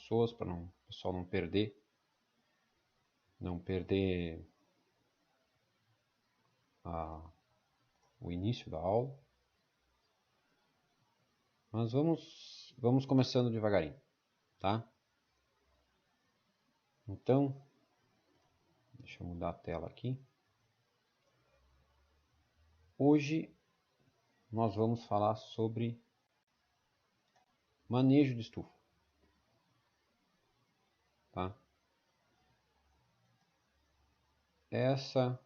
pessoas, para o pessoal não perder o início da aula. Mas vamos começando devagarinho, tá? Então, deixa eu mudar a tela aqui. Hoje nós vamos falar sobre manejo de estufa, tá? Essa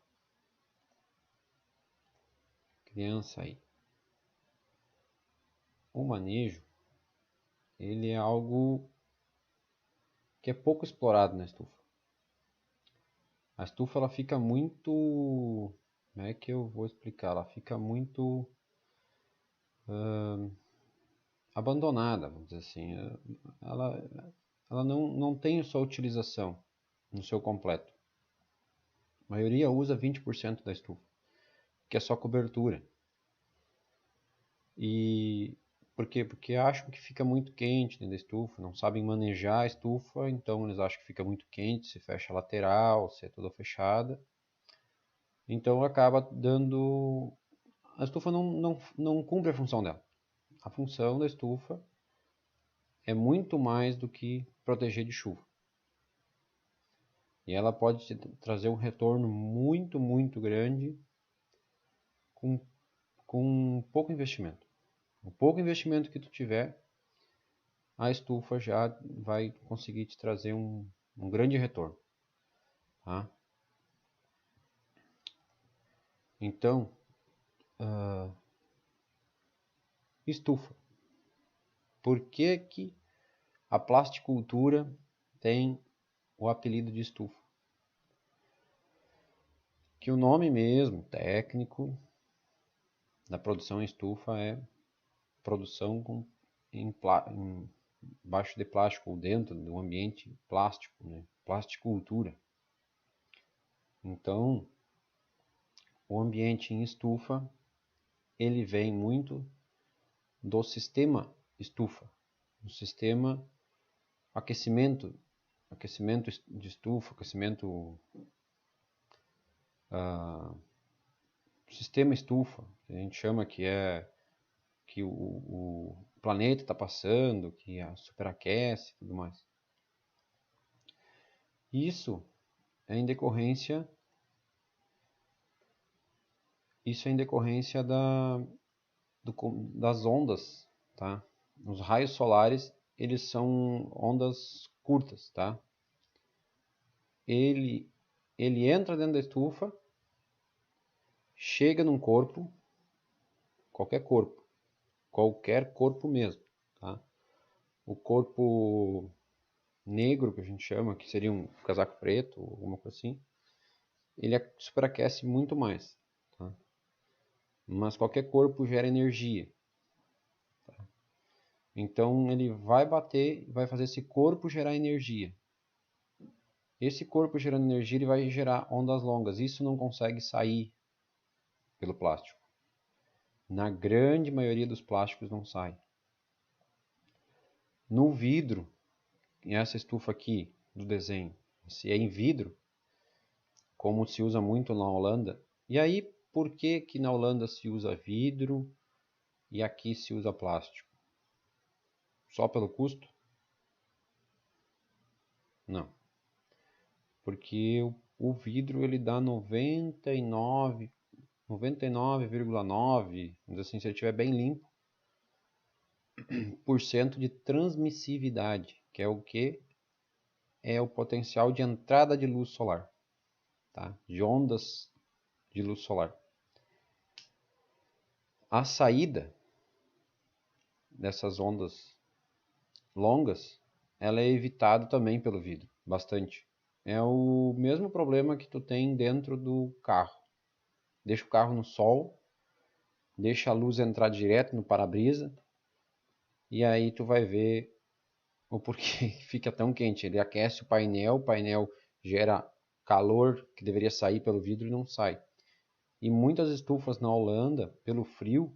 criança aí, o manejo, ele é algo que é pouco explorado na estufa. A estufa ela fica muito, como é que eu vou explicar? Ela fica muito abandonada, vamos dizer assim. Ela não tem sua utilização no seu completo. A maioria usa 20% da estufa, que é só cobertura. E por quê? Porque acham que fica muito quente dentro da estufa, não sabem manejar a estufa, então eles acham que fica muito quente, se fecha a lateral, se é toda fechada. Então acaba dando... A estufa não cumpre a função dela. A função da estufa é muito mais do que proteger de chuva. E ela pode te trazer um retorno muito, muito grande com pouco investimento. O pouco investimento que tu tiver, a estufa já vai conseguir te trazer um grande retorno. Tá? Então, estufa. Por que a plasticultura tem o apelido de estufa? Que o nome mesmo, técnico, da produção em estufa é produção embaixo de plástico ou dentro do ambiente plástico, né? Plasticultura. Então, o ambiente em estufa, ele vem muito do sistema estufa, do sistema aquecimento de estufa, sistema estufa, que a gente chama que é que o planeta está passando, que superaquece e tudo mais. Isso é em decorrência das ondas, tá? Os raios solares, eles são ondas curtas, tá? Ele entra dentro da estufa, chega num corpo, qualquer corpo mesmo, tá? O corpo negro, que a gente chama, que seria um casaco preto, alguma coisa assim, ele superaquece muito mais, tá? Mas qualquer corpo gera energia. Tá? Então ele vai bater, vai fazer esse corpo gerar energia. Esse corpo gerando energia, ele vai gerar ondas longas. Isso não consegue sair pelo plástico. Na grande maioria dos plásticos não sai. No vidro, essa estufa aqui do desenho, se é em vidro, como se usa muito na Holanda. E aí, por que na Holanda se usa vidro e aqui se usa plástico? Só pelo custo? Não. Porque o vidro ele dá 99,9, assim, se ele estiver bem limpo, por cento de transmissividade, que é o que? É o potencial de entrada de luz solar, tá? De ondas de luz solar. A saída dessas ondas longas, ela é evitada também pelo vidro, bastante. É o mesmo problema que tu tem dentro do carro. Deixa o carro no sol, deixa a luz entrar direto no para-brisa, e aí tu vai ver o porquê fica tão quente. Ele aquece o painel gera calor que deveria sair pelo vidro e não sai. E muitas estufas na Holanda, pelo frio,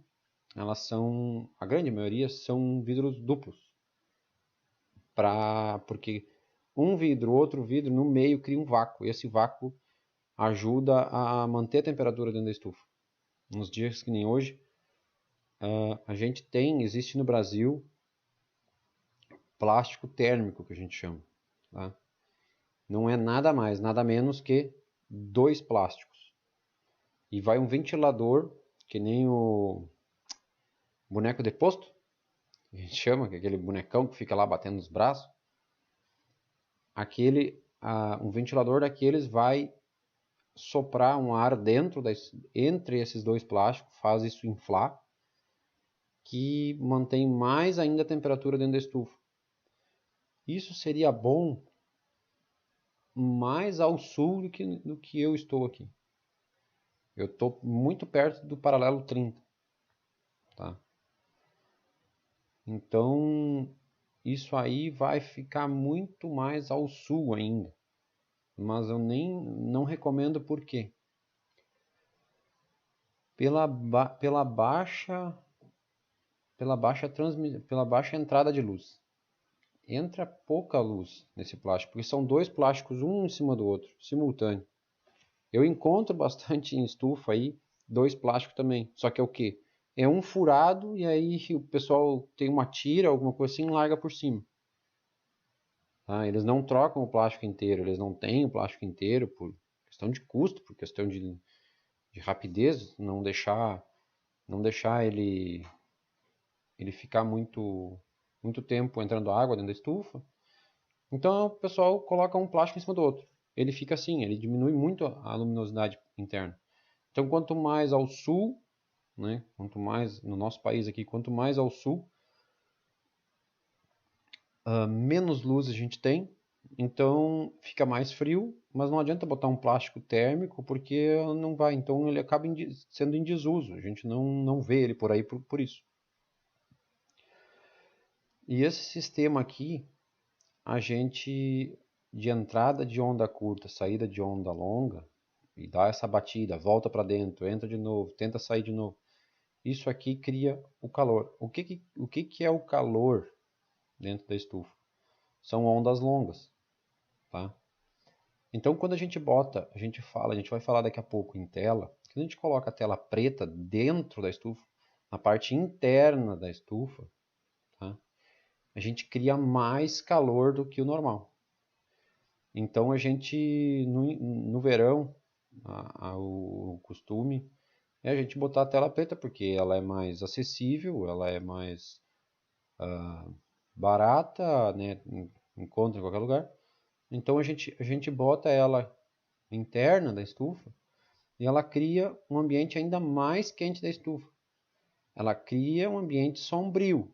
a grande maioria são vidros duplos. porque um vidro, outro vidro, no meio cria um vácuo. E esse vácuo ajuda a manter a temperatura dentro da estufa. Nos dias que nem hoje, a gente existe no Brasil, plástico térmico, que a gente chama. Tá? Não é nada mais, nada menos que 2 plásticos. E vai um ventilador, que nem o boneco de posto, a gente chama, que é aquele bonecão que fica lá batendo nos braços. Um ventilador daqueles vai soprar um ar entre esses 2 plásticos, faz isso inflar, que mantém mais ainda a temperatura dentro da estufa. Isso seria bom mais ao sul do que eu estou aqui. Eu estou muito perto do paralelo 30. Tá? Então, isso aí vai ficar muito mais ao sul ainda. Mas eu não recomendo por quê? Pela baixa entrada de luz. Entra pouca luz nesse plástico, porque são 2 plásticos um em cima do outro, simultâneo. Eu encontro bastante em estufa aí 2 plásticos também, só que é o quê? É um furado e aí o pessoal tem uma tira, alguma coisa assim, e larga por cima. Tá? Eles não trocam o plástico inteiro, eles não têm o plástico inteiro por questão de custo, por questão de rapidez, não deixar ele ficar muito tempo entrando água dentro da estufa. Então o pessoal coloca um plástico em cima do outro. Ele fica assim, ele diminui muito a luminosidade interna. Então quanto mais ao sul, né, quanto mais no nosso país aqui, quanto mais ao sul, menos luz a gente tem. Então fica mais frio, mas não adianta botar um plástico térmico porque não vai. Então ele acaba sendo em desuso. A gente não vê ele por aí por isso. E esse sistema aqui, a gente, de entrada de onda curta, saída de onda longa, e dá essa batida, volta para dentro, entra de novo, tenta sair de novo. Isso aqui cria o calor. O que é o calor dentro da estufa? São ondas longas, tá? Então, quando a gente a gente vai falar daqui a pouco em tela, quando a gente coloca a tela preta dentro da estufa, na parte interna da estufa, tá? A gente cria mais calor do que o normal. Então, a gente, no verão, o costume é a gente botar a tela preta, porque ela é mais acessível, ela é mais barata, né? Encontra em qualquer lugar. Então, a gente bota ela interna da estufa e ela cria um ambiente ainda mais quente da estufa. Ela cria um ambiente sombrio,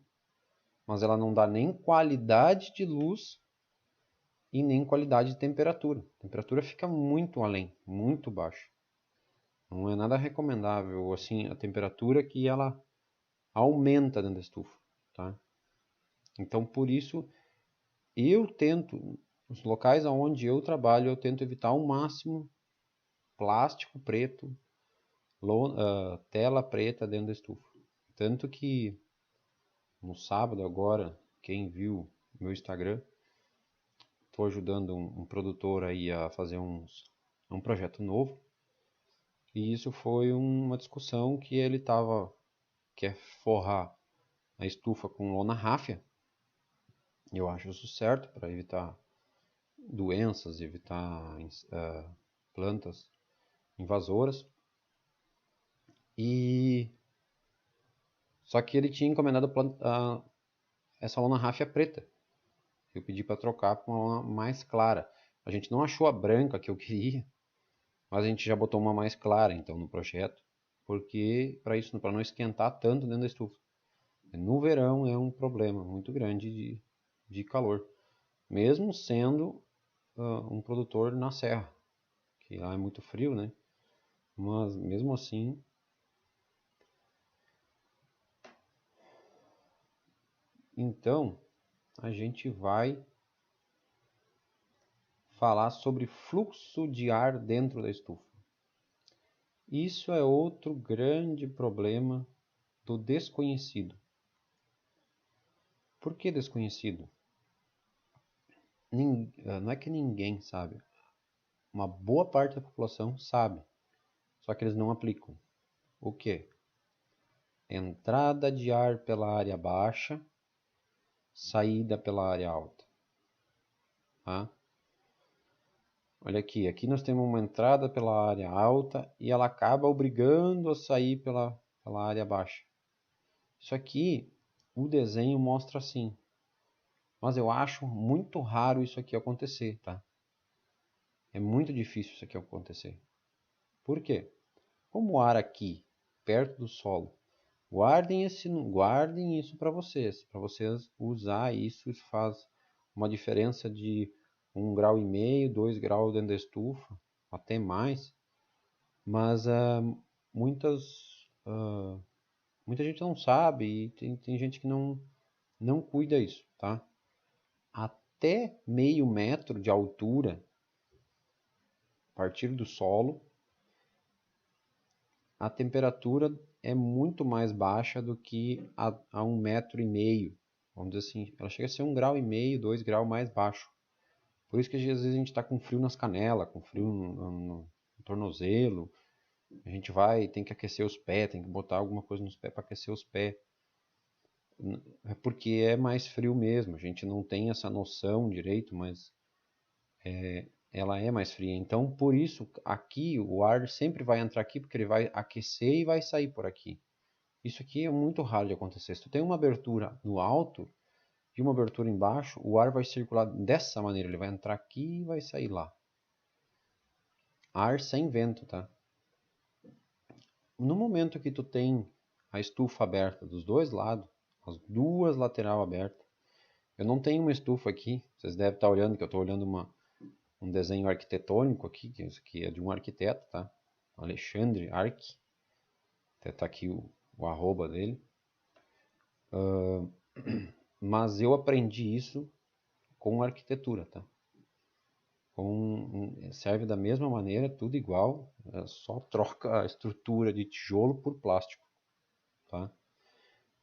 mas ela não dá nem qualidade de luz e nem qualidade de temperatura. A temperatura fica muito além, muito baixa. Não é nada recomendável assim a temperatura que ela aumenta dentro da estufa, tá? Então por isso eu tento, nos locais onde eu trabalho, eu tento evitar ao máximo plástico preto, tela preta dentro da estufa. Tanto que no sábado agora, quem viu meu Instagram, estou ajudando um produtor aí a fazer um projeto novo. E isso foi uma discussão que ele quer forrar a estufa com lona ráfia. Eu acho isso certo para evitar doenças, evitar plantas invasoras. E só que ele tinha encomendado essa lona ráfia preta. Eu pedi para trocar para uma lona mais clara. A gente não achou a branca que eu queria, mas a gente já botou uma mais clara então no projeto, porque para não esquentar tanto dentro da estufa. No verão é um problema muito grande de calor, mesmo sendo um produtor na serra, que lá é muito frio, né? Mas mesmo assim, então a gente vai falar sobre fluxo de ar dentro da estufa. Isso é outro grande problema do desconhecido. Por que desconhecido? não é que ninguém sabe. Uma boa parte da população sabe, só que eles não aplicam. O quê? Entrada de ar pela área baixa, saída pela área alta. Tá? Olha aqui nós temos uma entrada pela área alta e ela acaba obrigando a sair pela área baixa. Isso aqui, o desenho mostra assim. Mas eu acho muito raro isso aqui acontecer, tá? É muito difícil isso aqui acontecer. Por quê? Como o ar aqui, perto do solo, guardem isso para vocês usar isso. Isso faz uma diferença de 1,5 grau, 2 graus dentro da estufa, até mais. Mas muita gente não sabe e tem gente que não cuida isso, tá? Até meio metro de altura, a partir do solo, a temperatura é muito mais baixa do que a 1,5 metro. Vamos dizer assim, ela chega a ser 1,5 grau, 2 graus mais baixo. Por isso que às vezes a gente está com frio nas canelas, com frio no tornozelo. A gente tem que aquecer os pés, tem que botar alguma coisa nos pés para aquecer os pés. É porque é mais frio mesmo. A gente não tem essa noção direito, mas ela é mais fria. Então, por isso, aqui o ar sempre vai entrar aqui, porque ele vai aquecer e vai sair por aqui. Isso aqui é muito raro de acontecer. Se tu tem uma abertura no alto e uma abertura embaixo, o ar vai circular dessa maneira. Ele vai entrar aqui e vai sair lá. Ar sem vento, tá? No momento que tu tem a estufa aberta dos dois lados, as duas laterais abertas, eu não tenho uma estufa aqui, vocês devem estar olhando que eu estou olhando um desenho arquitetônico aqui, que isso aqui é de um arquiteto, tá? Alexandre Arch, até tá aqui o arroba dele. Mas eu aprendi isso com arquitetura, tá? Serve da mesma maneira, tudo igual, só troca a estrutura de tijolo por plástico, tá?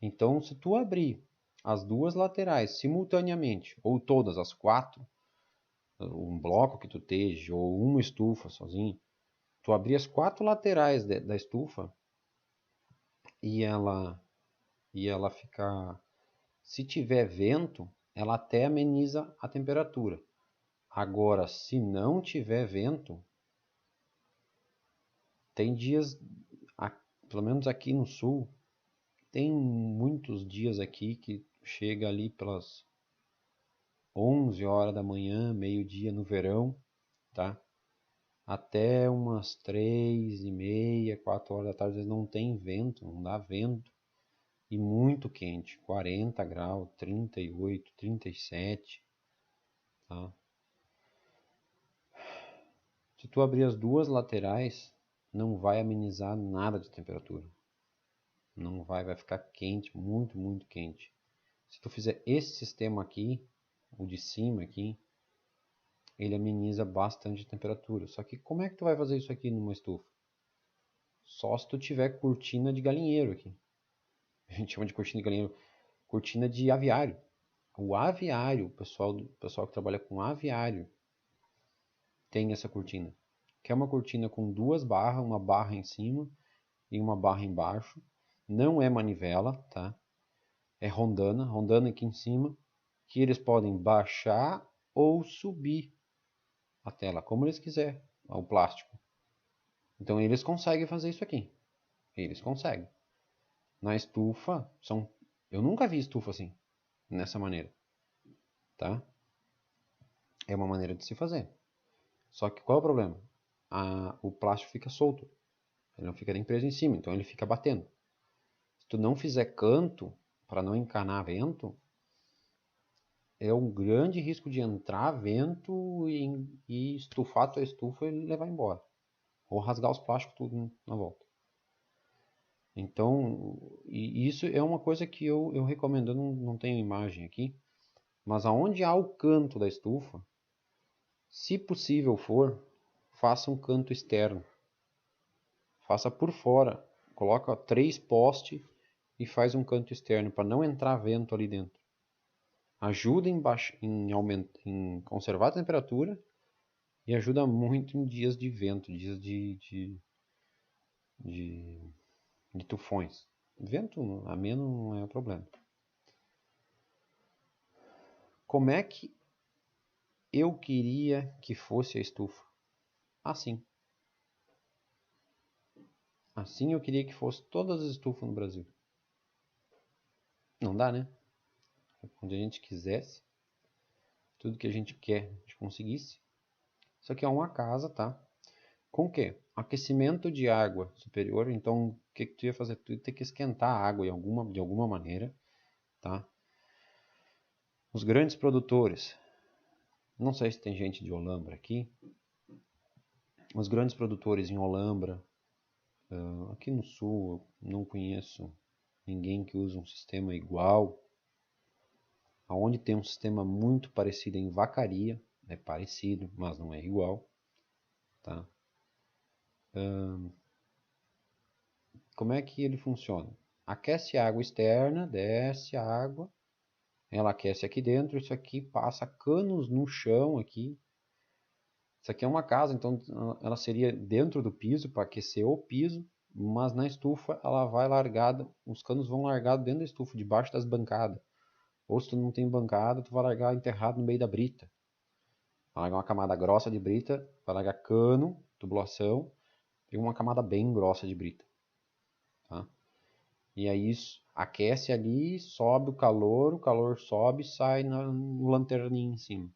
Então, se tu abrir as duas laterais simultaneamente, ou todas as 4, um bloco que tu esteja, ou uma estufa sozinho, tu abrir as 4 laterais da estufa e ela ficar, se tiver vento, ela até ameniza a temperatura. Agora, se não tiver vento, tem dias, pelo menos aqui no sul, tem muitos dias aqui que chega ali pelas 11 horas da manhã, meio-dia no verão, tá? Até umas 3h30, 4 horas da tarde, às vezes não tem vento, não dá vento. E muito quente, 40 graus, 38, 37, tá? Se tu abrir as duas laterais, não vai amenizar nada de temperatura. Não vai ficar quente, muito, muito quente. Se tu fizer esse sistema aqui, o de cima aqui, ele ameniza bastante a temperatura. Só que como é que tu vai fazer isso aqui numa estufa? Só se tu tiver cortina de galinheiro aqui. A gente chama de cortina de galinheiro, cortina de aviário. O aviário, o pessoal que trabalha com aviário, tem essa cortina. Que é uma cortina com 2 barras, uma barra em cima e uma barra embaixo. Não é manivela, tá? É rondana aqui em cima, que eles podem baixar ou subir a tela, como eles quiserem, o plástico. Então eles conseguem fazer isso aqui. Eles conseguem. Na estufa, eu nunca vi estufa assim, nessa maneira, tá? É uma maneira de se fazer. Só que qual é o problema? O plástico fica solto. Ele não fica nem preso em cima, então ele fica batendo. Se tu não fizer canto, para não encanar vento, é um grande risco de entrar vento e estufar a tua estufa e levar embora. Ou rasgar os plásticos tudo na volta. Então, isso é uma coisa que eu recomendo. Eu não tenho imagem aqui, mas aonde há o canto da estufa, se possível for, faça um canto externo. Faça por fora. Coloca 3 postes e faz um canto externo para não entrar vento ali dentro. ajuda em conservar a temperatura e ajuda muito em dias de vento, dias de tufões. Vento ameno não é problema. Como é que eu queria que fosse a estufa? Assim. Assim eu queria que fosse todas as estufas no Brasil. Não dá, né? Quando a gente quisesse, tudo que a gente quer, a gente conseguisse. Isso aqui é uma casa, tá? Com o quê? Aquecimento de água superior. Então, o que tu ia fazer? Tu ia ter que esquentar a água de alguma maneira, tá? Os grandes produtores, não sei se tem gente de Olambra aqui, os grandes produtores em Olambra, aqui no sul, eu não conheço ninguém que use um sistema igual. Aonde tem um sistema muito parecido em Vacaria, é parecido, mas não é igual, tá? Como é que ele funciona? Aquece a água externa, desce a água, ela aquece aqui dentro, isso aqui passa canos no chão aqui. Isso aqui é uma casa, então ela seria dentro do piso para aquecer o piso, mas na estufa ela vai largada, os canos vão largados dentro da estufa, debaixo das bancadas. Ou se tu não tem bancada, tu vai largar enterrado no meio da brita. Vai largar uma camada grossa de brita, vai largar cano, tubulação, e uma camada bem grossa de brita. Tá? E aí isso aquece ali, sobe o calor sobe e sai no lanterninho em cima.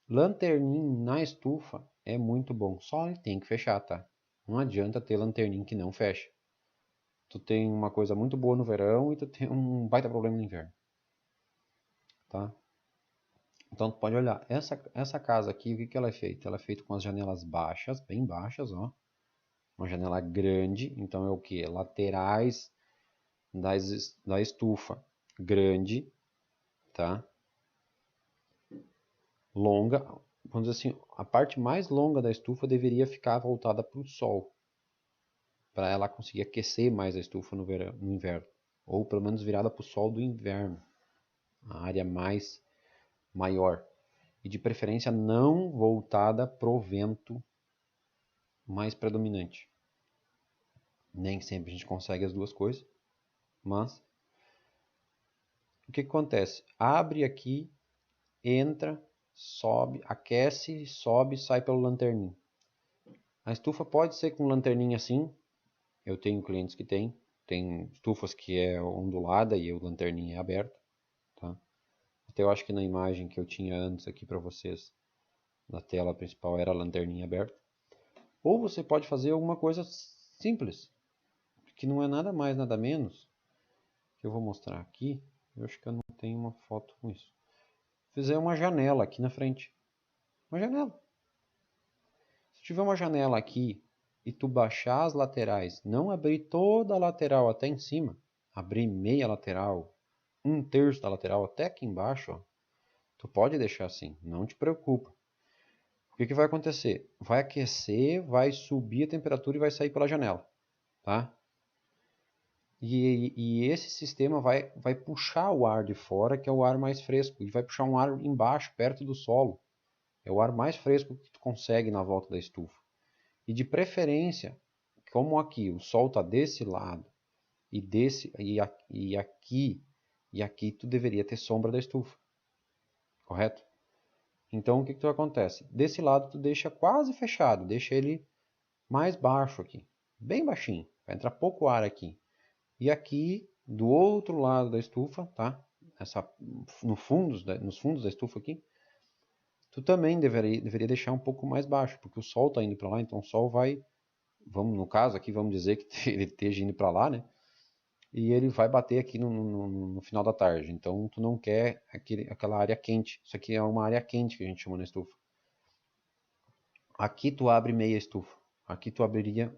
Lanterninho na estufa é muito bom, só ele tem que fechar, tá? Não adianta ter lanterninho que não fecha. Tu tem uma coisa muito boa no verão e tu tem um baita problema no inverno. Tá? Então tu pode olhar, essa casa aqui, o que ela é feita? Ela é feita com as janelas baixas, bem baixas, ó. Uma janela grande, então é o que? Laterais da estufa grande, tá? Longa, vamos dizer assim, a parte mais longa da estufa deveria ficar voltada para o sol, para ela conseguir aquecer mais a estufa no inverno, ou pelo menos virada para o sol do inverno, a área mais maior, e de preferência não voltada para o vento mais predominante. Nem sempre a gente consegue as duas coisas, mas o que acontece? Abre aqui, entra, sobe, aquece, sobe, sai pelo lanterninho. A estufa pode ser com lanterninha assim. Eu tenho clientes que tem estufas que é ondulada e o lanterninha é aberta, tá? Até eu acho que na imagem que eu tinha antes aqui para vocês, na tela principal, era a lanterninha aberta. Ou você pode fazer alguma coisa simples, que não é nada mais, nada menos, que eu vou mostrar aqui. Eu acho que eu não tenho uma foto com isso. Fizer uma janela aqui na frente. Uma janela. Se tiver uma janela aqui e tu baixar as laterais, não abrir toda a lateral até em cima, abrir meia lateral, um terço da lateral até aqui embaixo, ó, tu pode deixar assim, não te preocupa. O que vai acontecer? Vai aquecer, vai subir a temperatura e vai sair pela janela, tá? E esse sistema vai puxar o ar de fora, que é o ar mais fresco, e vai puxar um ar embaixo, perto do solo. É o ar mais fresco que tu consegue na volta da estufa. E de preferência, como aqui o sol está desse lado e aqui tu deveria ter sombra da estufa, correto? Então o que que acontece? Desse lado tu deixa quase fechado, deixa ele mais baixo aqui, bem baixinho, vai entrar pouco ar aqui. E aqui do outro lado da estufa, tá? Nos fundos da estufa aqui, tu também deveria deixar um pouco mais baixo, porque o sol está indo para lá, então o sol vai, no caso aqui, vamos dizer que ele esteja indo para lá, né? E ele vai bater aqui no final da tarde. Então tu não quer aquela área quente. Isso aqui é uma área quente que a gente chama na estufa. Aqui tu abre meia estufa. Aqui tu abriria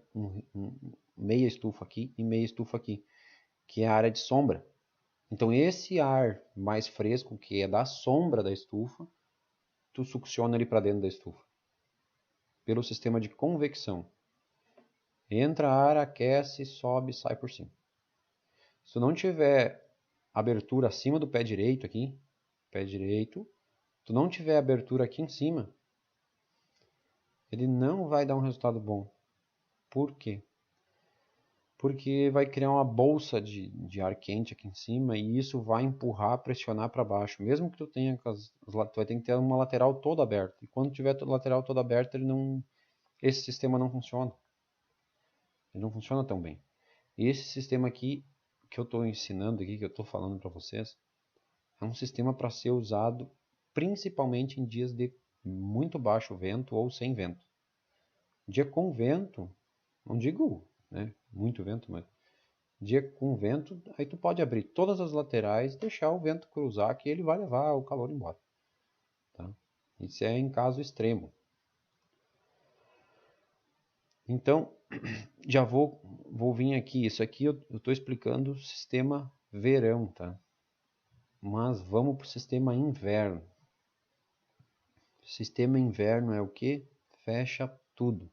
meia estufa aqui e meia estufa aqui, que é a área de sombra. Então esse ar mais fresco, que é da sombra da estufa, tu succiona ele para dentro da estufa. Pelo sistema de convecção. Entra ar, aquece, sobe, sai por cima. Se tu não tiver abertura acima do pé direito aqui, pé direito, tu não tiver abertura aqui em cima, ele não vai dar um resultado bom. Por quê? Porque vai criar uma bolsa de ar quente aqui em cima e isso vai empurrar, pressionar para baixo. Mesmo que tu tenha, tu vai ter que ter uma lateral toda aberta. E quando tiver a lateral toda aberta, esse sistema não funciona. Ele não funciona tão bem. E esse sistema aqui que eu estou ensinando aqui, que eu estou falando para vocês, é um sistema para ser usado principalmente em dias de muito baixo vento ou sem vento. Dia com vento, não digo, né, muito vento, mas dia com vento, aí tu pode abrir todas as laterais, deixar o vento cruzar que ele vai levar o calor embora. Tá? Isso é em caso extremo. Então, já vou vir aqui. Isso aqui eu estou explicando o sistema verão, tá? Mas vamos para o sistema inverno. Sistema inverno é o que? Fecha tudo.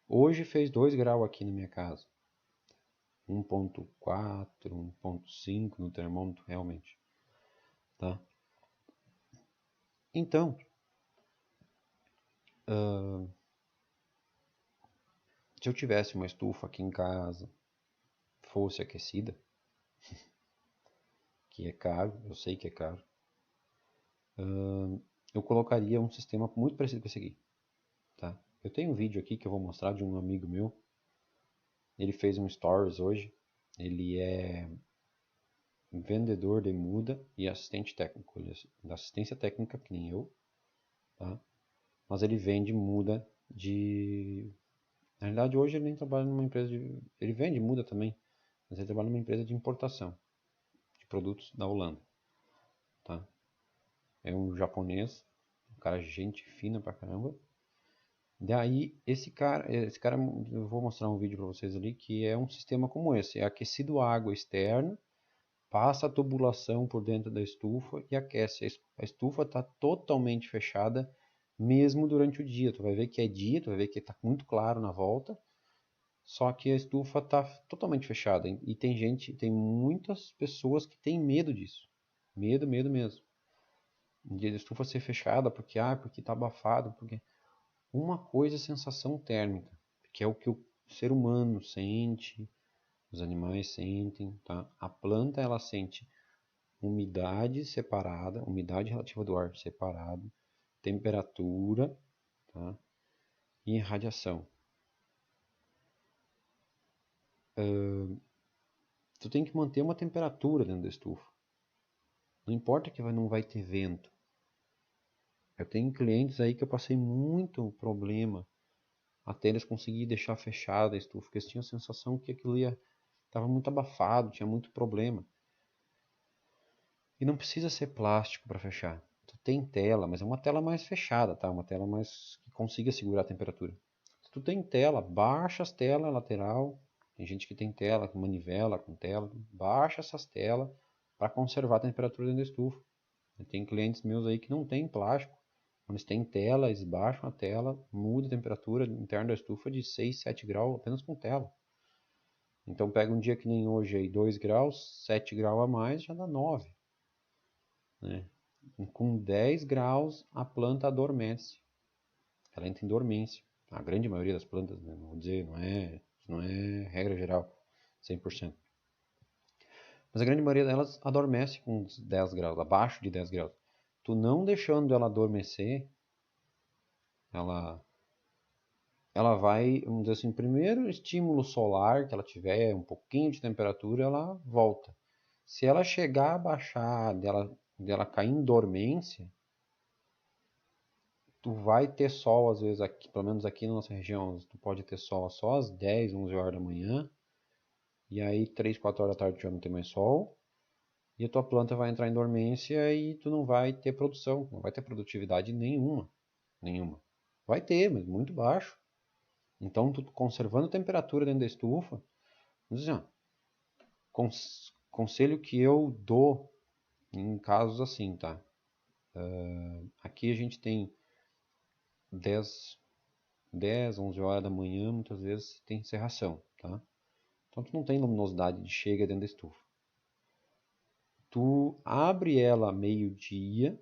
Hoje fez 2 graus aqui na minha casa. 1.4, 1.5 no termômetro, realmente. Tá? Então, se eu tivesse uma estufa aqui em casa, fosse aquecida, que é caro, eu sei que é caro, eu colocaria um sistema muito parecido com esse aqui. Tá? Eu tenho um vídeo aqui que eu vou mostrar de um amigo meu. Ele fez um stories hoje. Ele é vendedor de muda e assistente técnico. Ele é da assistência técnica, que nem eu. Tá? Mas ele vende muda de... Na realidade, hoje ele nem trabalha numa empresa de... Ele vende muda também, mas ele trabalha numa empresa de importação de produtos da Holanda. Tá? É um japonês, um cara gente fina pra caramba. Daí, esse cara, eu vou mostrar um vídeo para vocês ali, que é um sistema como esse. É aquecido a água externa, passa a tubulação por dentro da estufa e aquece. A estufa está totalmente fechada, mesmo durante o dia. Tu vai ver que é dia, tu vai ver que está muito claro na volta, só que a estufa está totalmente fechada. E tem muitas pessoas que têm medo disso. Medo, medo mesmo. De a estufa ser fechada, porque está abafado, porque... Uma coisa é sensação térmica, que é o que o ser humano sente, os animais sentem, tá? A planta ela sente umidade separada, umidade relativa do ar separada, temperatura, tá? E radiação. Tu tem que manter uma temperatura dentro da estufa. Não importa que não vai ter vento. Eu tenho clientes aí que eu passei muito problema até eles conseguirem deixar fechada a estufa, porque eles tinham a sensação que aquilo estava muito abafado, tinha muito problema. E não precisa ser plástico para fechar. Tu tem tela, mas é uma tela mais fechada, tá? Uma tela mais que consiga segurar a temperatura. Se tu tem tela, baixa as telas lateral. Tem gente que tem tela com manivela, com tela. Baixa essas telas para conservar a temperatura dentro da estufa. Tem clientes meus aí que não tem plástico. Quando eles têm tela, eles baixam a tela, muda a temperatura interna da estufa de 6, 7 graus apenas com tela. Então pega um dia que nem hoje aí, 2 graus, 7 graus a mais, já dá 9. Né? Com 10 graus a planta adormece. Ela entra em dormência. A grande maioria das plantas, né? Não vou dizer, não é regra geral, 100%. Mas a grande maioria delas adormece com 10 graus, abaixo de 10 graus. Tu não deixando ela adormecer, ela vai, vamos dizer assim, primeiro estímulo solar que ela tiver, um pouquinho de temperatura, ela volta. Se ela chegar a baixar, dela cair em dormência, tu vai ter sol às vezes aqui, pelo menos aqui na nossa região, tu pode ter sol só às 10, 11 horas da manhã, e aí 3, 4 horas da tarde já não tem mais sol, e a tua planta vai entrar em dormência e tu não vai ter produção, não vai ter produtividade nenhuma, nenhuma. Vai ter, mas muito baixo. Então, tu conservando a temperatura dentro da estufa, assim, conselho que eu dou em casos assim, tá? Aqui a gente tem 10, 11 horas da manhã, muitas vezes tem cerração, tá? Então tu não tem luminosidade de chega dentro da estufa. tu abre ela meio-dia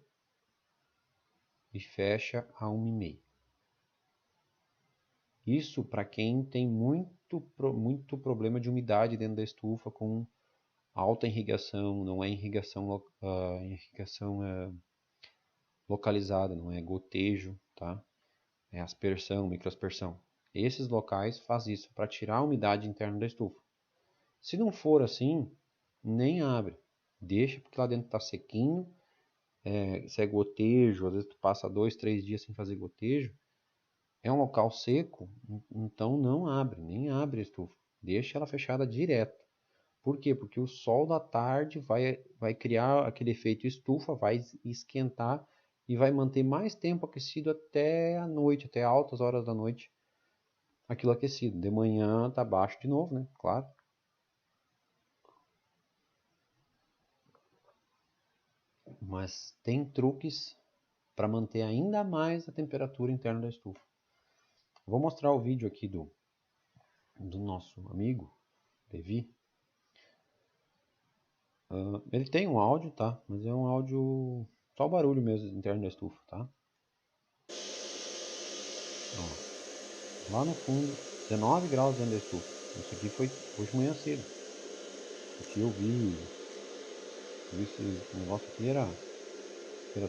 e fecha a 1h30. Isso para quem tem muito problema de umidade dentro da estufa com alta irrigação, não é irrigação localizada, não é gotejo, tá? É aspersão, microaspersão. Esses locais faz isso para tirar a umidade interna da estufa. Se não for assim, nem abre. Deixa porque lá dentro está sequinho. Se é gotejo, às vezes tu passa 2, 3 dias sem fazer gotejo. É um local seco, então não abre, nem abre a estufa. Deixa ela fechada direto. Por quê? Porque o sol da tarde vai criar aquele efeito estufa, vai esquentar e vai manter mais tempo aquecido até a noite, até altas horas da noite, aquilo aquecido. De manhã tá baixo de novo, né? Claro. Mas tem truques para manter ainda mais a temperatura interna da estufa. Vou mostrar o vídeo aqui do nosso amigo, Levi. Ele tem um áudio, tá? Mas é um áudio, só o barulho mesmo interno da estufa, tá? Ó, lá no fundo, 19 graus dentro da estufa. Isso aqui foi hoje de manhã cedo. Aqui eu vi esse negócio aqui era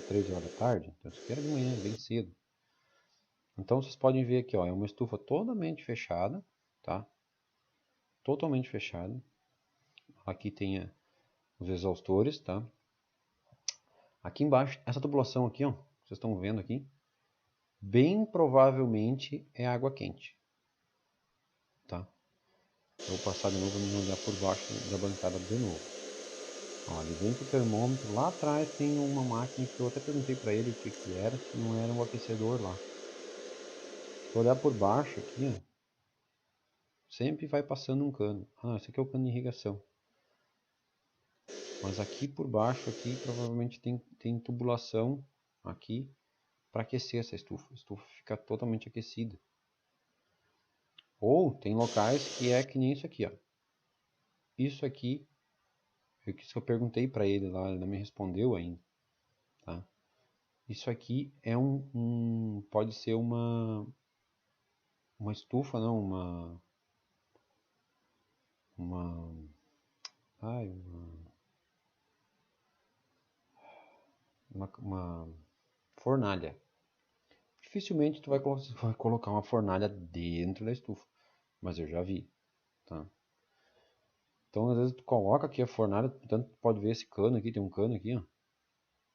13 horas da tarde, então isso aqui era de manhã, bem cedo. Então vocês podem ver aqui, ó, é uma estufa totalmente fechada, tá? Totalmente fechada. Aqui tem os exaustores, tá? Aqui embaixo, essa tubulação aqui, ó, vocês estão vendo aqui, bem provavelmente é água quente, tá? Eu vou passar de novo e olhar por baixo da bancada de novo. Ó, ele vem com o termômetro, lá atrás tem uma máquina que eu até perguntei para ele o que era, se não era um aquecedor lá. Se eu olhar por baixo aqui, ó, sempre vai passando um cano. Ah, esse aqui é o cano de irrigação. Mas aqui por baixo, aqui provavelmente tem tubulação aqui para aquecer essa estufa. A estufa fica totalmente aquecida. Ou tem locais que é que nem isso aqui, ó. Isso aqui, eu perguntei para ele lá, ele não me respondeu ainda, tá? Isso aqui é pode ser uma estufa, não, ai, uma fornalha. Dificilmente tu vai colocar uma fornalha dentro da estufa, mas eu já vi, tá? Então às vezes tu coloca aqui a fornalha, tanto tu pode ver esse cano aqui, tem um cano aqui, ó,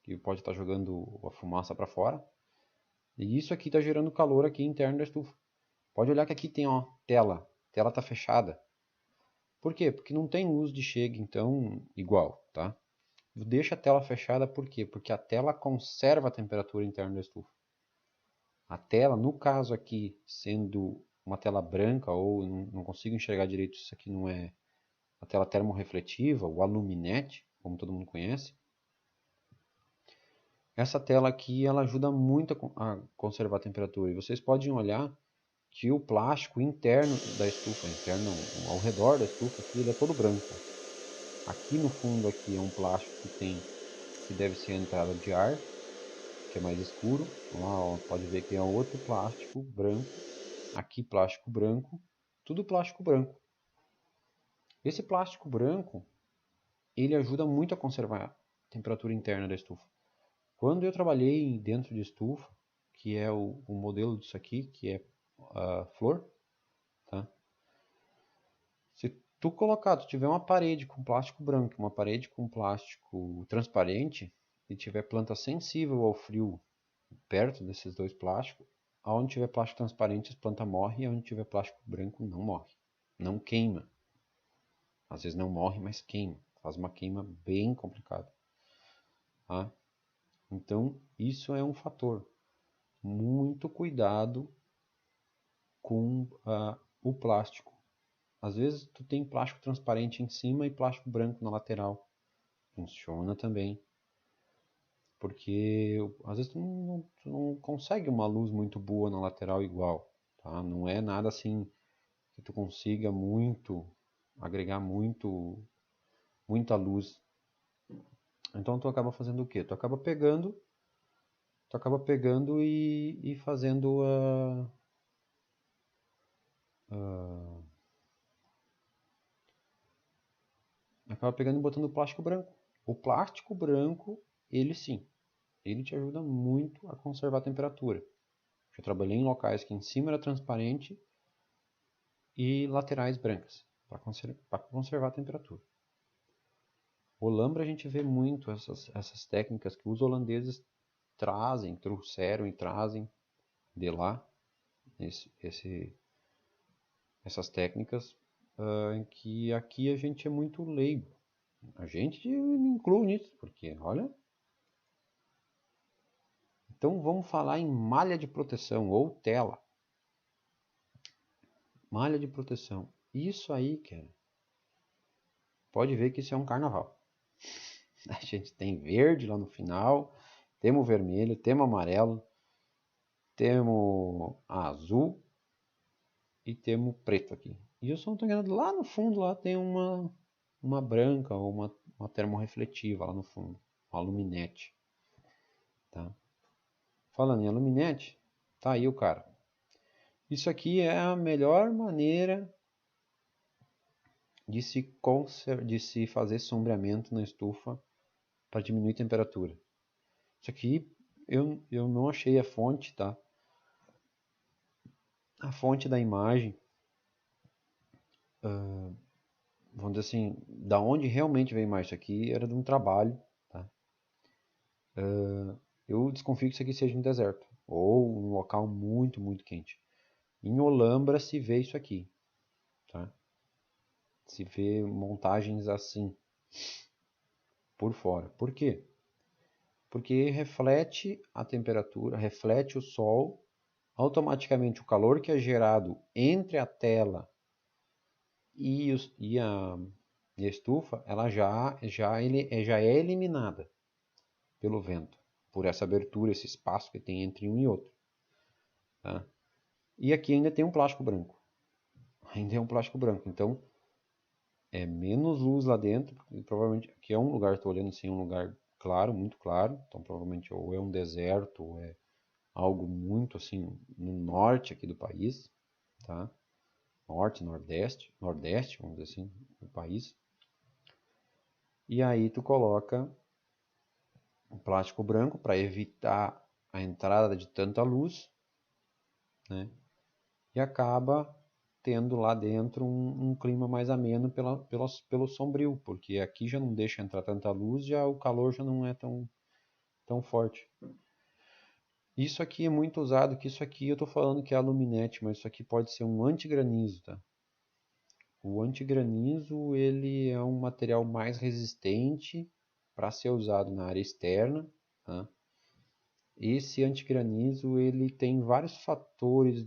que pode estar jogando a fumaça para fora. E isso aqui está gerando calor aqui interno da estufa. Pode olhar que aqui tem, ó, tela. A tela está fechada. Por quê? Porque não tem luz de chega, então, igual, tá? Deixa a tela fechada por quê? Porque a tela conserva a temperatura interna da estufa. A tela, no caso aqui, sendo uma tela branca, ou não consigo enxergar direito, isso aqui não é a tela termorrefletiva, o aluminete, como todo mundo conhece. Essa tela aqui, ela ajuda muito a conservar a temperatura. E vocês podem olhar que o plástico interno da estufa, interno ao redor da estufa, aqui, ele é todo branco. Aqui no fundo aqui é um plástico que deve ser a entrada de ar, que é mais escuro. Lá, ó, pode ver que é outro plástico branco. Aqui plástico branco, tudo plástico branco. Esse plástico branco, ele ajuda muito a conservar a temperatura interna da estufa. Quando eu trabalhei dentro de estufa, que é o modelo disso aqui, que é a flor, tá? Se tu tiver uma parede com plástico branco, uma parede com plástico transparente, e tiver planta sensível ao frio perto desses dois plásticos, aonde tiver plástico transparente as plantas morrem, e onde tiver plástico branco não morre, não queima. Às vezes não morre, mas queima, faz uma queima bem complicada, tá? Então isso é um fator. Muito cuidado com o plástico. Às vezes tu tem plástico transparente em cima e plástico branco na lateral. Funciona também. Porque às vezes tu não consegue uma luz muito boa na lateral igual. Tá? Não é nada assim que tu consiga agregar muita luz Então tu acaba fazendo o quê? Tu acaba pegando e fazendo acaba pegando e botando o plástico branco. O plástico branco, ele sim, ele te ajuda muito a conservar a temperatura. Eu trabalhei em locais que em cima era transparente e laterais brancas, para conservar a temperatura. O Olambra a gente vê muito essas técnicas que os holandeses trouxeram e trazem de lá, essas técnicas, em que aqui a gente é muito leigo. A gente me inclui nisso, porque olha. Então vamos falar em malha de proteção ou tela. Malha de proteção. Isso aí, cara. Pode ver que isso é um carnaval. A gente tem verde lá no final, temos vermelho, temos amarelo, temos azul e temos preto aqui. E eu só não tô enganado, lá no fundo lá tem uma branca ou uma termorrefletiva lá no fundo, uma luminete, tá? Falando em aluminete, tá aí o cara. Isso aqui é a melhor maneira de se fazer sombreamento na estufa para diminuir a temperatura. Isso aqui eu não achei a fonte, tá? A fonte da imagem, vamos dizer assim, da onde realmente veio mais isso aqui era de um trabalho, tá? Eu desconfio que isso aqui seja um deserto ou um local muito, muito quente. Em Olambra se vê isso aqui, tá? Se vê montagens assim por fora. Por quê? Porque reflete a temperatura, reflete o sol, automaticamente o calor que é gerado entre a tela e a estufa, ela já é eliminada pelo vento, por essa abertura, esse espaço que tem entre um e outro. Tá? E aqui ainda tem um plástico branco. Ainda é um plástico branco, então é menos luz lá dentro, e provavelmente aqui é um lugar, estou olhando assim, um lugar claro, muito claro, então provavelmente ou é um deserto, ou é algo muito assim no norte aqui do país, tá? Norte, nordeste, vamos dizer assim, do país. E aí tu coloca um plástico branco para evitar a entrada de tanta luz, né? E acaba tendo lá dentro um clima mais ameno pelo sombrio, porque aqui já não deixa entrar tanta luz, já o calor já não é tão forte. Isso aqui é muito usado, que isso aqui eu estou falando que é aluminete, mas isso aqui pode ser um antigranizo, tá? O antigranizo ele é um material mais resistente para ser usado na área externa, tá? Esse antigranizo ele tem vários fatores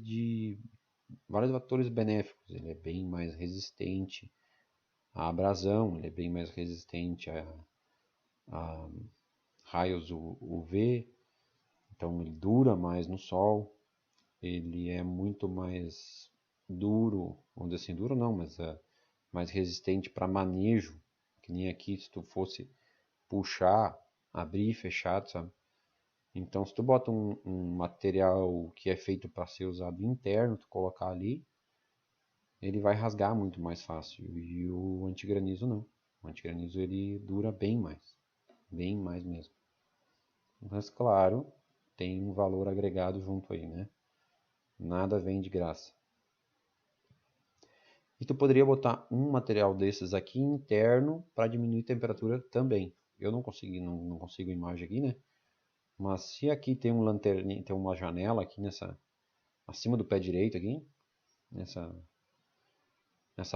benéficos. Ele é bem mais resistente à abrasão, ele é bem mais resistente a raios UV, então ele dura mais no sol, ele é muito mais duro, vamos dizer assim, duro não, mas mais resistente para manejo, que nem aqui se tu fosse puxar, abrir e fechar, sabe? Então se tu bota um material que é feito para ser usado interno, tu colocar ali, ele vai rasgar muito mais fácil. E o antigranizo não. O antigranizo ele dura bem mais mesmo. Mas claro, tem um valor agregado junto aí, né? Nada vem de graça. E tu poderia botar um material desses aqui interno para diminuir a temperatura também. Eu não consigo imagem aqui, né? Mas se aqui tem um lanterninha, tem uma janela aqui acima do pé direito aqui, nessa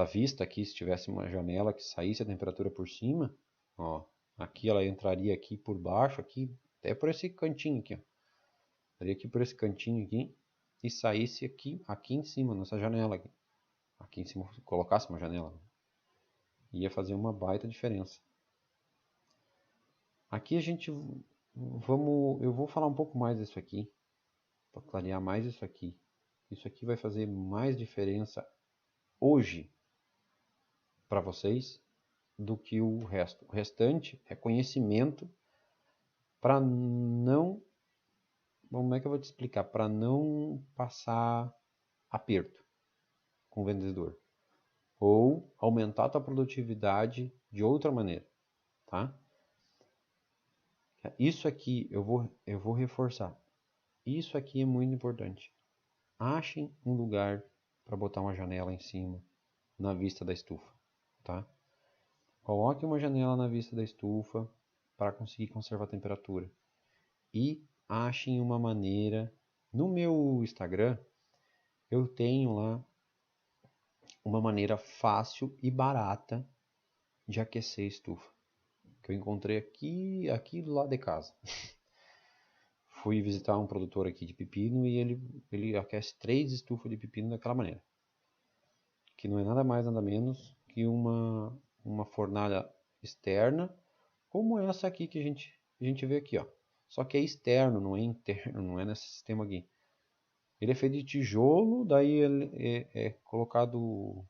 vista aqui, se tivesse uma janela que saísse a temperatura por cima, ó, aqui ela entraria aqui por baixo, aqui, até por esse cantinho aqui, ó. Entraria aqui por esse cantinho aqui e saísse aqui em cima, nessa janela aqui. Aqui em cima, colocasse uma janela, ia fazer uma baita diferença. Aqui eu vou falar um pouco mais disso aqui, para clarear mais isso aqui. Isso aqui vai fazer mais diferença hoje para vocês do que o resto. O restante é conhecimento para não... Como é que eu vou te explicar? Para não passar aperto com o vendedor. Ou aumentar a tua produtividade de outra maneira, tá? Isso aqui eu vou reforçar. Isso aqui é muito importante. Achem um lugar para botar uma janela em cima, na vista da estufa, tá? Coloque uma janela na vista da estufa para conseguir conservar a temperatura. E achem uma maneira. No meu Instagram, eu tenho lá uma maneira fácil e barata de aquecer a estufa, que eu encontrei aqui do lado de casa. Fui visitar um produtor aqui de pepino e ele aquece 3 estufas de pepino daquela maneira. Que não é nada mais, nada menos que uma fornalha externa, como essa aqui que a gente vê aqui, ó. Só que é externo, não é interno, não é nesse sistema aqui. Ele é feito de tijolo, daí ele é colocado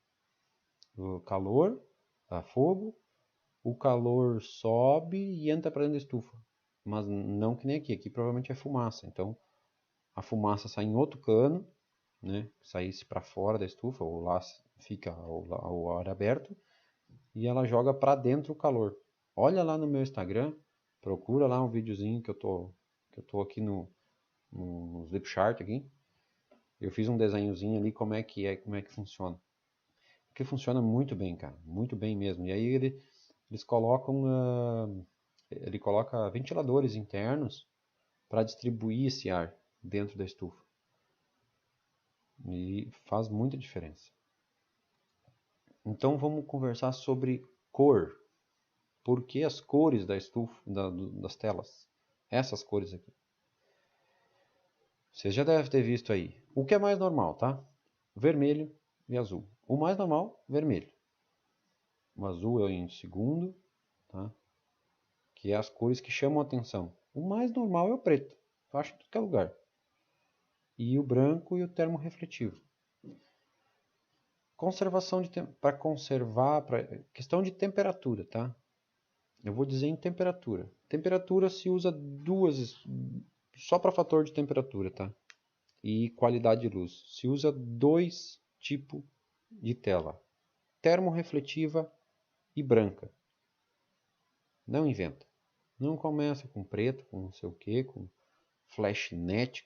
o calor, a fogo, o calor sobe e entra para dentro da estufa. Mas não que nem aqui, aqui provavelmente é fumaça. Então a fumaça sai em outro cano, né? Saísse para fora da estufa, ou lá fica o ar aberto, e ela joga para dentro o calor. Olha lá no meu Instagram, procura lá um videozinho que eu tô aqui no Flipchart aqui. Eu fiz um desenhozinho ali como é que funciona. Porque funciona muito bem, cara, muito bem mesmo. E aí eles colocam ele coloca ventiladores internos para distribuir esse ar dentro da estufa. E faz muita diferença. Então vamos conversar sobre cor. Por que as cores da estufa, das telas? Essas cores aqui. Você já deve ter visto aí. O que é mais normal, tá? Vermelho e azul. O mais normal, vermelho. O azul é em segundo, tá? Que é as cores que chamam a atenção. O mais normal é o preto. Eu acho em todo lugar. E o branco e o termorrefletivo. Conservação para conservar, questão de temperatura, tá? Eu vou dizer em temperatura. Temperatura se usa só para fator de temperatura, tá? E qualidade de luz. Se usa 2 tipos de tela: termorrefletiva e branca. Não inventa. Não começa com preto, com não sei o que, com flashnet.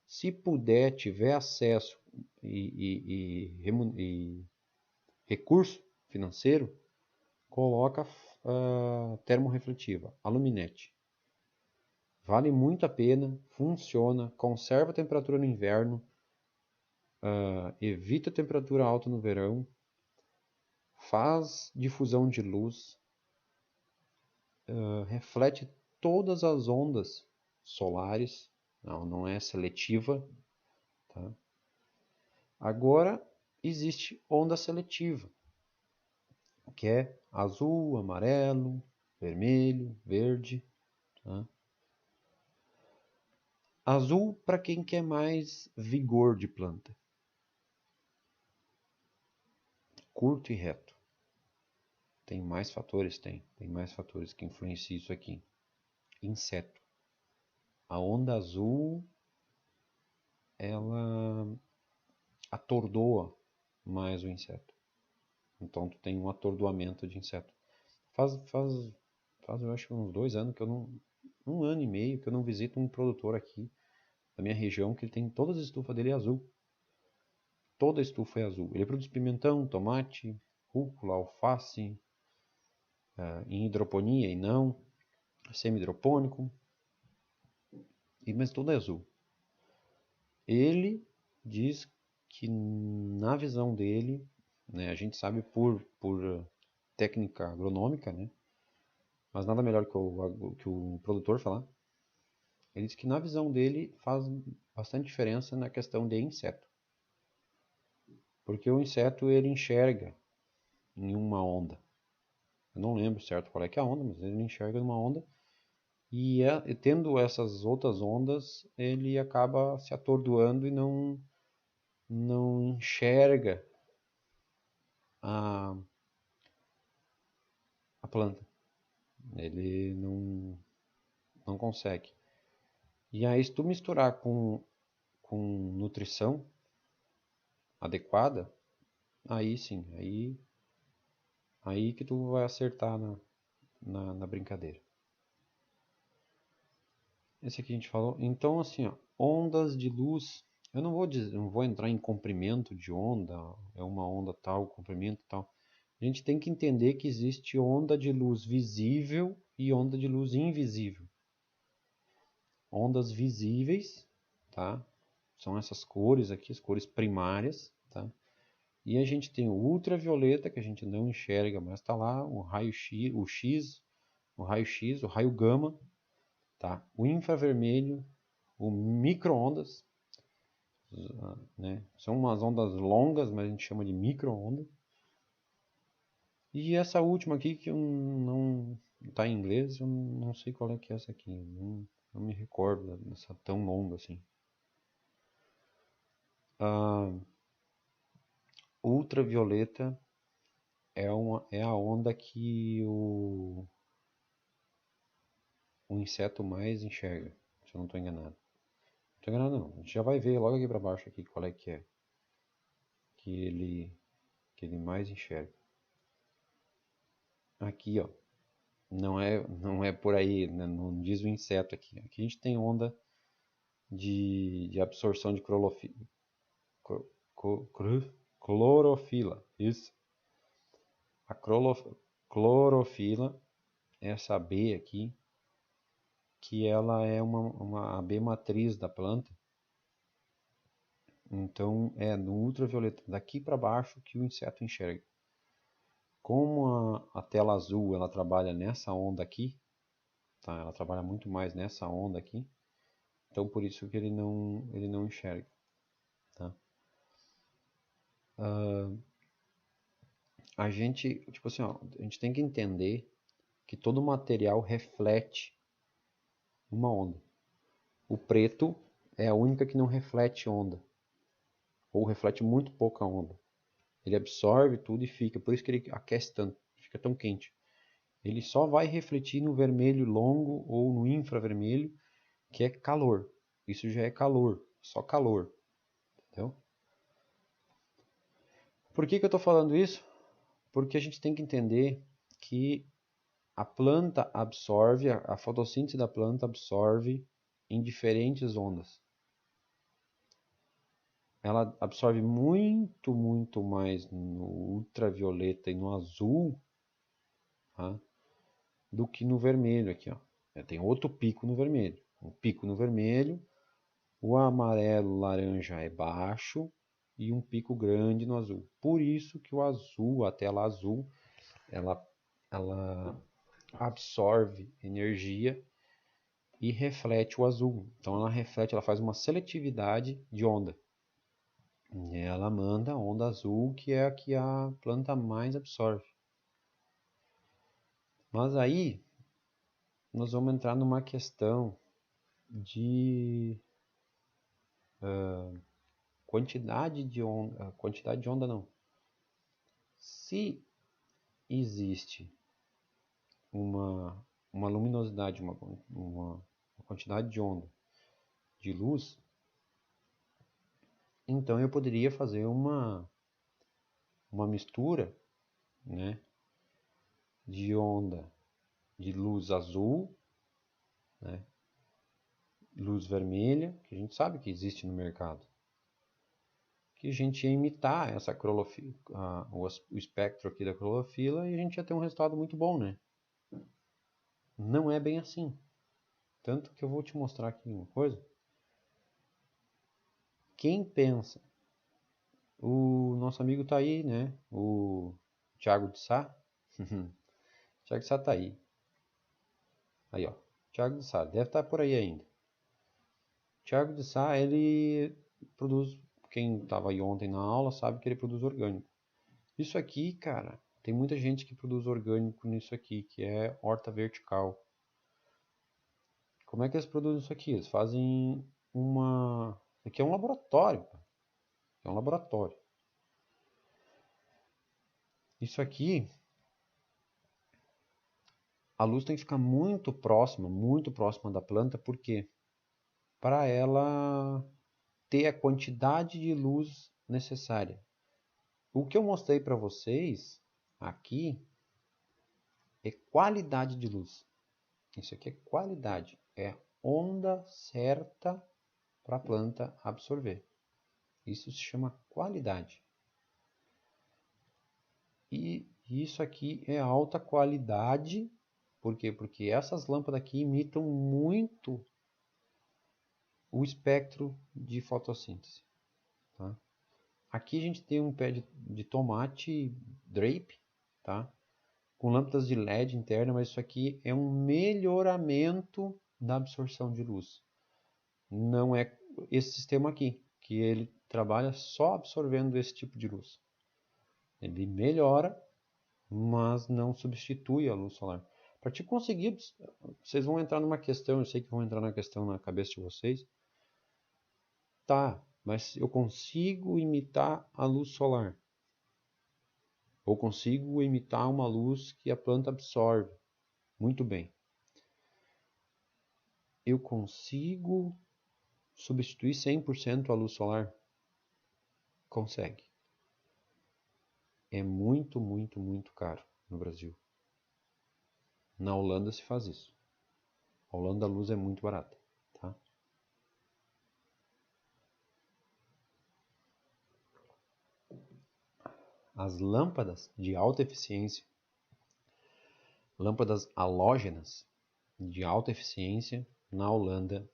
Se puder, tiver acesso e recurso financeiro, coloca termorrefletiva, aluminete. Vale muito a pena, funciona, conserva a temperatura no inverno, evita a temperatura alta no verão, faz difusão de luz, reflete todas as ondas solares, não é seletiva, tá? Agora existe onda seletiva, que é azul, amarelo, vermelho, verde, tá? Azul para quem quer mais vigor de planta. Curto e reto. Tem mais fatores? Tem mais fatores que influenciam isso aqui. Inseto. A onda azul, ela atordoa mais o inseto. Então tu tem um atordoamento de inseto. Faz eu acho uns 2 anos que eu não... 1 ano e meio que eu não visito um produtor aqui da minha região que ele tem todas as estufas dele azul. Toda a estufa é azul. Ele produz pimentão, tomate, rúcula, alface, em hidroponia e não, semi-hidropônico, mas tudo é azul. Ele diz que na visão dele, né, a gente sabe por técnica agronômica, né, mas nada melhor que o produtor falar. Ele diz que na visão dele faz bastante diferença na questão de inseto. Porque o inseto ele enxerga em uma onda. Eu não lembro certo qual é que é a onda, mas ele enxerga numa onda. E tendo essas outras ondas, ele acaba se atordoando e não enxerga a planta. Ele não consegue. E aí, se tu misturar com nutrição adequada, aí sim, aí que tu vai acertar na brincadeira. Esse aqui a gente falou. Então, assim, ó, ondas de luz. Eu não vou entrar em comprimento de onda, é uma onda tal, comprimento tal. A gente tem que entender que existe onda de luz visível e onda de luz invisível. Ondas visíveis, tá? São essas cores aqui, as cores primárias, tá? E a gente tem o ultravioleta, que a gente não enxerga, mas está lá, o raio-x, o raio-x, o raio gama, tá? O infravermelho, o micro-ondas, né? São umas ondas longas, mas a gente chama de micro-ondas. E essa última aqui, que eu não está em inglês, eu não sei qual é que é essa aqui. Não me recordo dessa tão longa assim. A ultravioleta é a onda que o inseto mais enxerga, se eu não estou enganado. Não estou enganado não, a gente já vai ver logo aqui para baixo aqui qual é que ele mais enxerga. Aqui, ó, não é por aí, né? Não diz o inseto aqui. Aqui a gente tem onda de absorção de clorofila, isso. A clorofila, essa B aqui, que ela é uma AB matriz da planta. Então é no ultravioleta daqui para baixo que o inseto enxerga. Como a tela azul ela trabalha nessa onda aqui, tá? Ela trabalha muito mais nessa onda aqui, então por isso que ele não enxerga, tá? A gente, tipo assim, ó, a gente tem que entender que todo material reflete uma onda. O preto é a única que não reflete onda, ou reflete muito pouca onda. Ele absorve tudo e fica, por isso que ele aquece tanto, fica tão quente. Ele só vai refletir no vermelho longo ou no infravermelho, que é calor. Isso já é calor, só calor, entendeu? Por que eu estou falando isso? Porque a gente tem que entender que a planta absorve, a fotossíntese da planta absorve em diferentes ondas. Ela absorve muito, muito mais no ultravioleta e no azul, tá? Do que no vermelho aqui, ó. Tem outro pico no vermelho. Um pico no vermelho, o amarelo laranja é baixo e um pico grande no azul. Por isso que o azul, a tela azul, ela absorve energia e reflete o azul. Então ela reflete, ela faz uma seletividade de onda. E ela manda a onda azul, que é a que a planta mais absorve. Mas aí nós vamos entrar numa questão de quantidade de onda não. Se existe uma luminosidade, uma quantidade de onda de luz, então eu poderia fazer uma mistura, né, de onda de luz azul, né, luz vermelha, que a gente sabe que existe no mercado, que a gente ia imitar essa clorofila, o espectro aqui da clorofila, e a gente ia ter um resultado muito bom, né? Não é bem assim. Tanto que eu vou te mostrar aqui uma coisa. Quem pensa, o nosso amigo tá aí, né? O Thiago de Sá. Thiago de Sá tá aí. Aí, ó. Thiago de Sá, deve estar por aí ainda. Thiago de Sá, ele produz, quem estava aí ontem na aula sabe que ele produz orgânico. Isso aqui, cara, tem muita gente que produz orgânico nisso aqui, que é horta vertical. Como é que eles produzem isso aqui? Eles fazem uma... Isso aqui é um laboratório, cara. É um laboratório. Isso aqui A luz tem que ficar muito próxima da planta, porque para ela ter a quantidade de luz necessária. O que eu mostrei para vocês aqui é qualidade de luz. Isso aqui é qualidade, é onda certa para a planta absorver. Isso se chama qualidade. E isso aqui é alta qualidade. Por quê? Porque essas lâmpadas aqui imitam muito o espectro de fotossíntese. Tá? Aqui a gente tem um pé de tomate drape, tá? Com lâmpadas de LED interna, mas isso aqui é um melhoramento da absorção de luz. Não é esse sistema aqui, que ele trabalha só absorvendo esse tipo de luz. Ele melhora, mas não substitui a luz solar. Para te conseguir, vocês vão entrar numa questão, eu sei que vão entrar na questão na cabeça de vocês. Tá, mas eu consigo imitar a luz solar. Ou consigo imitar uma luz que a planta absorve. Muito bem. Eu consigo substituir 100% a luz solar? Consegue. É muito, muito, muito caro no Brasil. Na Holanda se faz isso. Na Holanda a luz é muito barata. Tá? As lâmpadas de alta eficiência, lâmpadas halógenas de alta eficiência na Holanda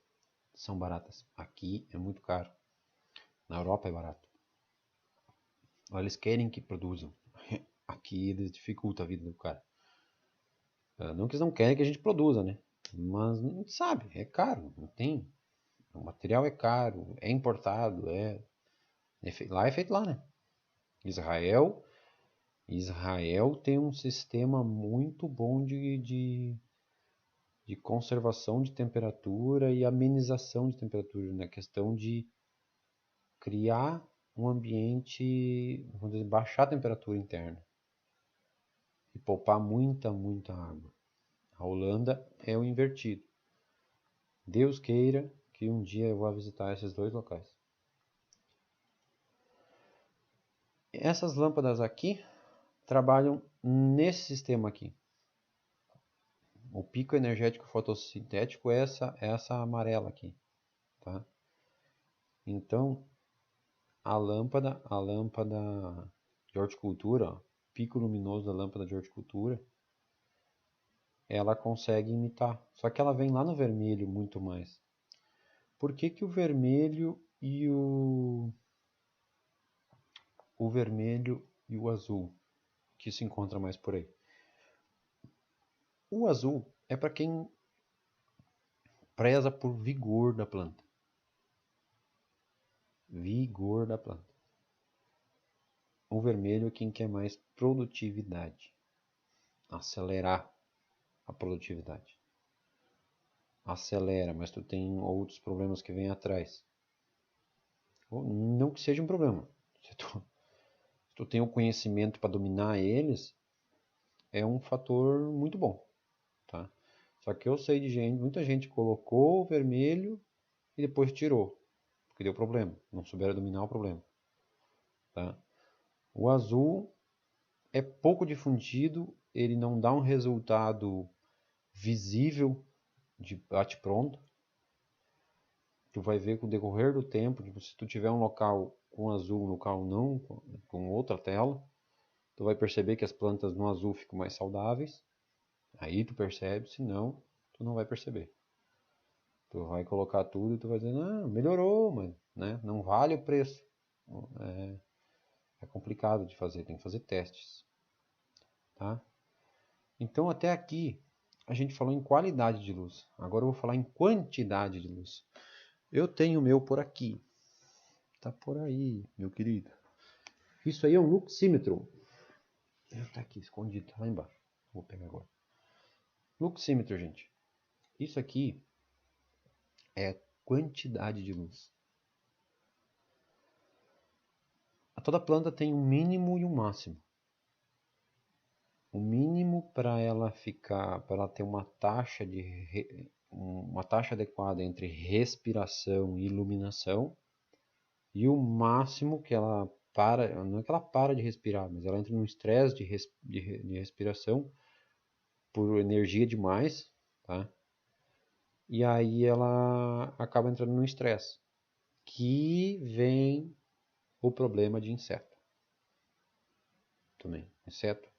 são baratas. Aqui é muito caro. Na Europa é barato. Eles querem que produzam. Aqui eles dificultam a vida do cara. Não que eles não querem que a gente produza, né? Mas a gente sabe, é caro, não tem. O material é caro, é importado, lá é feito lá, né? Israel tem um sistema muito bom de conservação de temperatura e amenização de temperatura, na questão de criar um ambiente, vamos dizer, baixar a temperatura interna e poupar muita, muita água. A Holanda é o invertido. Deus queira que um dia eu vá visitar esses dois locais. Essas lâmpadas aqui trabalham nesse sistema aqui. O pico energético fotossintético é essa amarela aqui, tá? Então, a lâmpada de horticultura, ó, pico luminoso da lâmpada de horticultura, ela consegue imitar. Só que ela vem lá no vermelho muito mais. Por que que o vermelho e o vermelho e o azul que se encontra mais por aí? O azul é para quem preza por vigor da planta. Vigor da planta. O vermelho é quem quer mais produtividade. Acelerar a produtividade. Acelera, mas tu tem outros problemas que vêm atrás. Ou não que seja um problema. Se tu tem o conhecimento para dominar eles, é um fator muito bom. Tá? Só que eu sei de gente, muita gente colocou o vermelho e depois tirou, porque deu problema, não souberam dominar o problema. Tá? O azul é pouco difundido, ele não dá um resultado visível de bate-pronto. Tu vai ver com o decorrer do tempo, tipo, se tu tiver um local com azul, um local não, com outra tela, tu vai perceber que as plantas no azul ficam mais saudáveis. Aí tu percebe, senão tu não vai perceber. Tu vai colocar tudo e tu vai dizer, não, melhorou, mas né, não vale o preço. É complicado de fazer, tem que fazer testes. Tá? Então até aqui a gente falou em qualidade de luz. Agora eu vou falar em quantidade de luz. Eu tenho o meu por aqui. Tá por aí, meu querido. Isso aí é um luxímetro. Tá aqui escondido, tá lá embaixo. Vou pegar agora. Luxímetro, gente. Isso aqui é quantidade de luz. Toda planta tem um mínimo e um máximo. o mínimo para ela ter uma taxa uma taxa adequada entre respiração e iluminação, e o máximo que ela não é que ela para de respirar, mas ela entra num estresse de respiração por energia demais, tá? E aí ela acaba entrando num estresse, que vem o problema de inseto também. Inseto,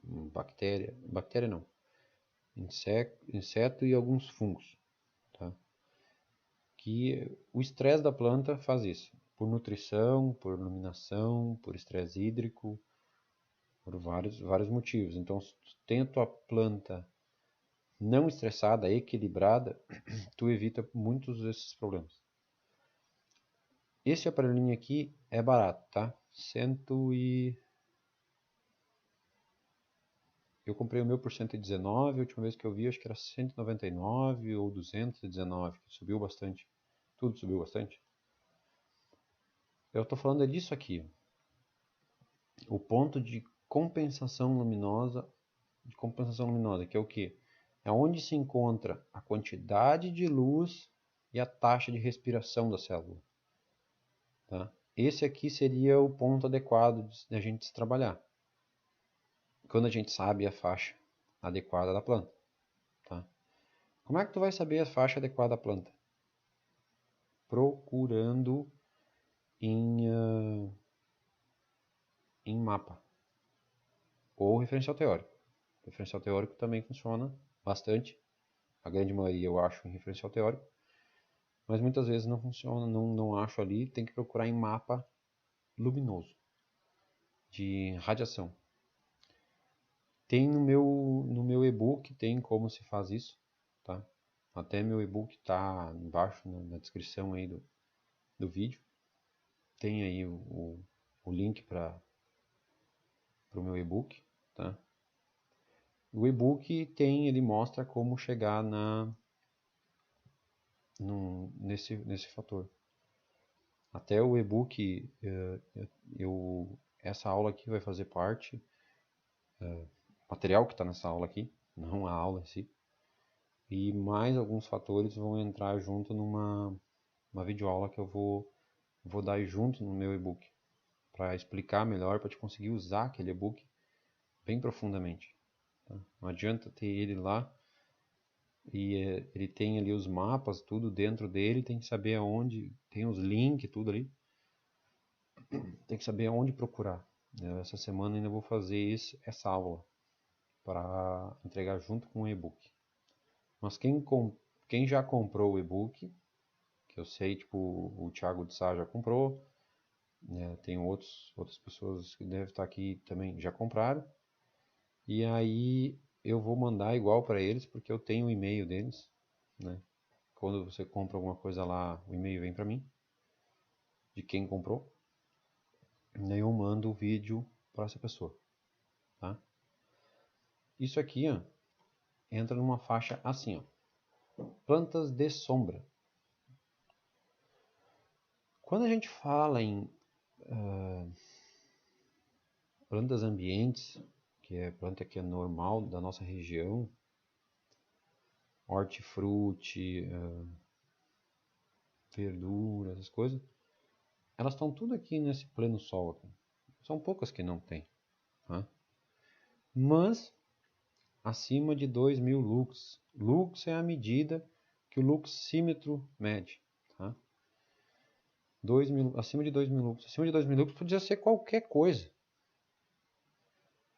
bactéria não, inseto e alguns fungos, tá? Que o estresse da planta faz isso, por nutrição, por iluminação, por estresse hídrico, por vários motivos. Então, se tu tem a tua planta não estressada, equilibrada, tu evita muitos desses problemas. Esse aparelhinho aqui é barato, tá? Eu comprei o meu por 119, a última vez que eu vi acho que era 199 ou 219, subiu bastante. Tudo subiu bastante. Eu tô falando disso aqui. O ponto de compensação luminosa, que é o quê? É onde se encontra a quantidade de luz e a taxa de respiração da célula. Tá? Esse aqui seria o ponto adequado de a gente trabalhar, quando a gente sabe a faixa adequada da planta. Tá? Como é que tu vai saber a faixa adequada da planta? Procurando em mapa ou referencial teórico. Referencial teórico também funciona bastante. A grande maioria eu acho em referencial teórico, mas muitas vezes não funciona, não acho ali. Tem que procurar em mapa luminoso de radiação. Tem no meu e-book, tem como se faz isso, tá? Até meu e-book tá embaixo na descrição aí do vídeo. Tem aí o link para o meu e-book, tá? O e-book ele mostra como chegar nesse fator. Até o e-book, essa aula aqui vai fazer parte, material que está nessa aula aqui, não a aula em si, e mais alguns fatores vão entrar junto numa videoaula que eu vou dar junto no meu e-book, para explicar melhor, para te conseguir usar aquele e-book bem profundamente. Tá? Não adianta ter ele lá e ele tem ali os mapas, tudo dentro dele, tem que saber aonde, tem os links, tudo ali, tem que saber aonde procurar. Essa semana ainda vou fazer essa aula para entregar junto com o e-book. Mas quem já comprou o e-book, que eu sei, tipo, o Thiago de Sá já comprou, né, tem outras pessoas que devem estar aqui também já compraram, e aí eu vou mandar igual para eles, porque eu tenho o e-mail deles, né? Quando você compra alguma coisa lá, o e-mail vem para mim, de quem comprou, e aí eu mando o vídeo para essa pessoa, tá? Isso aqui, ó, entra numa faixa assim, ó, plantas de sombra. Quando a gente fala em plantas ambientes, que é planta que é normal da nossa região, hortifruti, verdura, essas coisas, elas estão tudo aqui nesse pleno sol aqui. São poucas que não tem, tá? Mas acima de 2000 lux. Lux é a medida que o luxímetro mede, tá? 2000, acima de 2000 lux. Acima de 2000 lux podia ser qualquer coisa,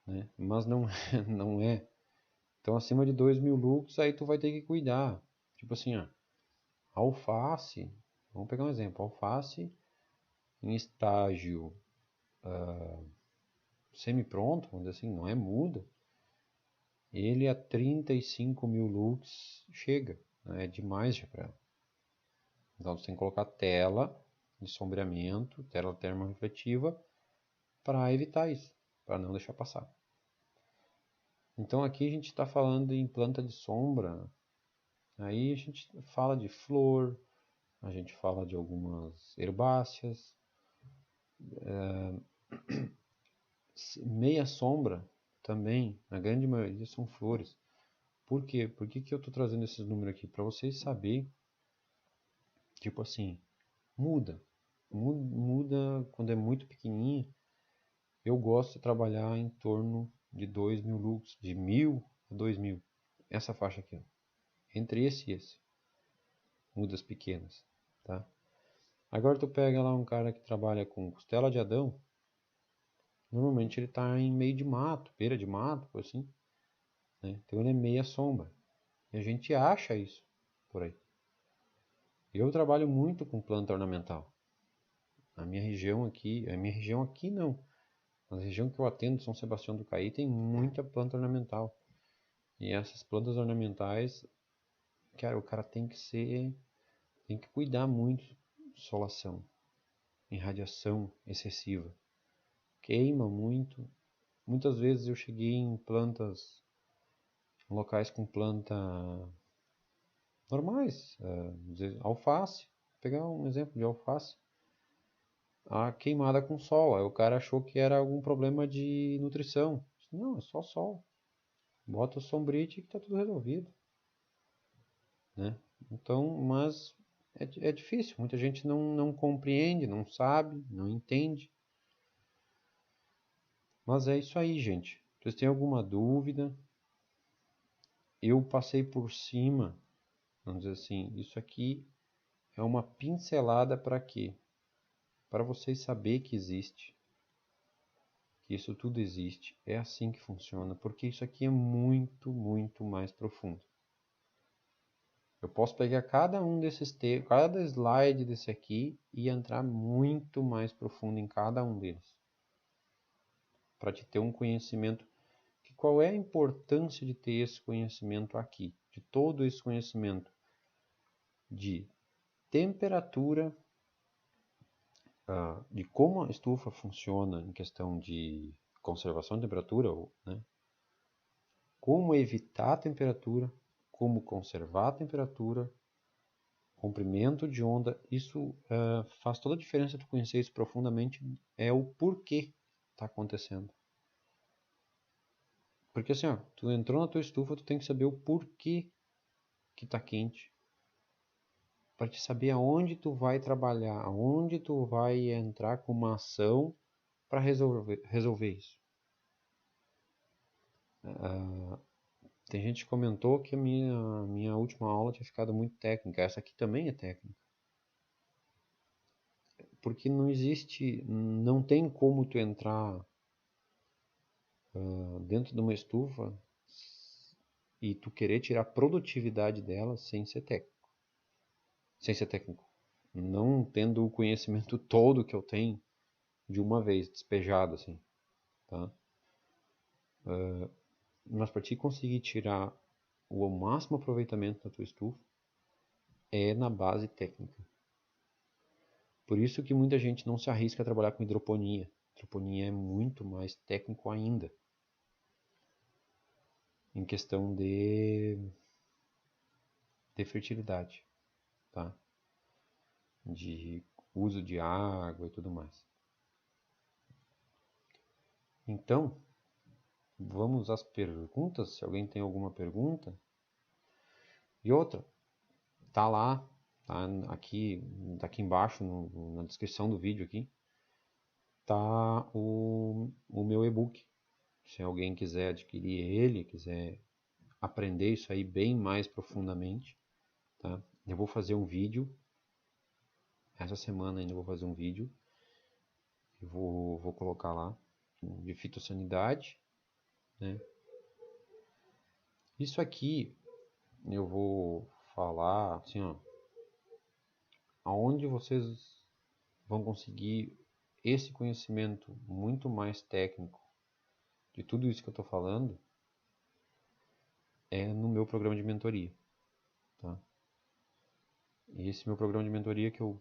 né? Mas não, não é. Então acima de 2000 lux aí tu vai ter que cuidar. Tipo assim, ó, alface, vamos pegar um exemplo, alface em estágio semi-pronto, vamos dizer assim, não é muda, ele a 35.000 lux chega, né? É demais já para ela. Então você tem que colocar tela de sombreamento, tela termorrefletiva, para evitar isso, para não deixar passar. Então aqui a gente está falando em planta de sombra, aí a gente fala de flor, a gente fala de algumas herbáceas, meia sombra também, na grande maioria, são flores. Por quê? Por que que eu estou trazendo esses números aqui? Para vocês saberem, tipo assim, muda. Muda quando é muito pequenininha. Eu gosto de trabalhar em torno de 2.000 lux, de 1.000 a 2.000. Essa faixa aqui, ó. Entre esse e esse. Mudas pequenas, tá? Agora tu pega lá um cara que trabalha com costela de Adão. Normalmente ele está em meio de mato, beira de mato, assim, né? Então ele é meia sombra. E a gente acha isso por aí. Eu trabalho muito com planta ornamental. A minha região aqui não. Mas a região que eu atendo, São Sebastião do Caí, tem muita planta ornamental. E essas plantas ornamentais, cara, o cara tem que cuidar muito. Solação, irradiação excessiva, queima muito. Muitas vezes eu cheguei em locais com planta normais, alface, vou pegar um exemplo de alface, a queimada com sol, aí o cara achou que era algum problema de nutrição. Não, é só sol, bota o sombrite que tá tudo resolvido, né? Então, mas é difícil, muita gente não compreende, não sabe, não entende. Mas é isso aí, gente. Vocês têm alguma dúvida? Eu passei por cima, vamos dizer assim, isso aqui é uma pincelada para quê? Para vocês saberem que existe, que isso tudo existe. É assim que funciona, porque isso aqui é muito, muito mais profundo. Eu posso pegar cada um desses textos, cada slide desse aqui e entrar muito mais profundo em cada um deles. Para te ter um conhecimento. Qual é a importância de ter esse conhecimento aqui? De todo esse conhecimento de temperatura, de como a estufa funciona em questão de conservação de temperatura, né? Como evitar a temperatura, como conservar a temperatura, comprimento de onda. Isso faz toda a diferença tu conhecer isso profundamente, é o porquê está acontecendo. Porque assim, ó, tu entrou na tua estufa, tu tem que saber o porquê que está quente. Para te saber aonde tu vai trabalhar, aonde tu vai entrar com uma ação para resolver isso. Tem gente que comentou que a minha última aula tinha ficado muito técnica. Essa aqui também é técnica. Porque não tem como tu entrar dentro de uma estufa e tu querer tirar a produtividade dela sem ser técnico. Sem ser técnico. Não tendo o conhecimento todo que eu tenho de uma vez, despejado assim, tá? Mas para ti conseguir tirar o máximo aproveitamento da tua estufa é na base técnica. Por isso que muita gente não se arrisca a trabalhar com hidroponia. Hidroponia é muito mais técnico ainda. Em questão de fertilidade, tá? De uso de água e tudo mais. Então, vamos às perguntas, se alguém tem alguma pergunta. E outra, tá lá, tá aqui embaixo na descrição do vídeo aqui, tá o meu e-book. Se alguém quiser adquirir ele, quiser aprender isso aí bem mais profundamente, tá? Eu vou fazer um vídeo, essa semana ainda vou fazer um vídeo, e vou colocar lá, de fitossanidade, né? Isso aqui eu vou falar assim, ó, aonde vocês vão conseguir esse conhecimento muito mais técnico de tudo isso que eu estou falando é no meu programa de mentoria, tá? E esse meu programa de mentoria que eu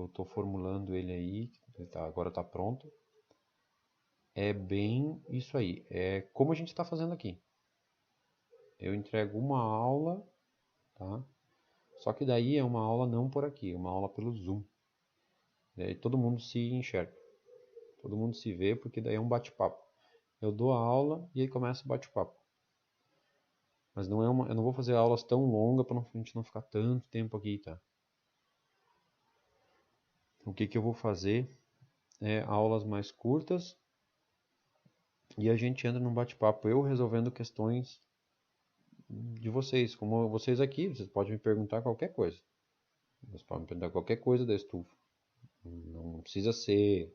estou formulando ele aí, agora está pronto, é bem isso aí. É como a gente está fazendo aqui. Eu entrego uma aula, tá? Só que daí é uma aula não por aqui, é uma aula pelo Zoom. Daí todo mundo se enxerga, todo mundo se vê, porque daí é um bate-papo. eu dou a aula e aí começa o bate-papo. Mas não eu não vou fazer aulas tão longas para a gente não ficar tanto tempo aqui, tá? O que eu vou fazer é aulas mais curtas e a gente entra num bate-papo, eu resolvendo questões de vocês, como vocês aqui, vocês podem me perguntar qualquer coisa. Vocês podem me perguntar qualquer coisa da estufa. Não precisa ser,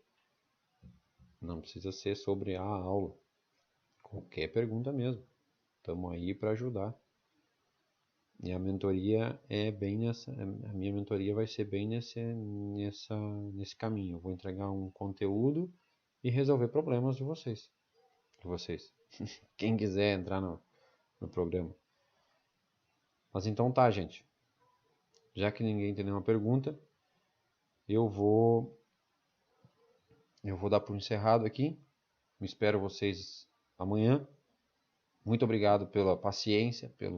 não precisa ser sobre a aula. Qualquer pergunta mesmo. Estamos aí para ajudar. E a mentoria é bem nessa, a minha mentoria vai ser bem nesse caminho. Eu vou entregar um conteúdo e resolver problemas de vocês. Quem quiser entrar no programa. Mas então tá, gente. Já que ninguém tem nenhuma pergunta, eu vou dar por encerrado aqui. Espero vocês amanhã. Muito obrigado pela paciência, pelo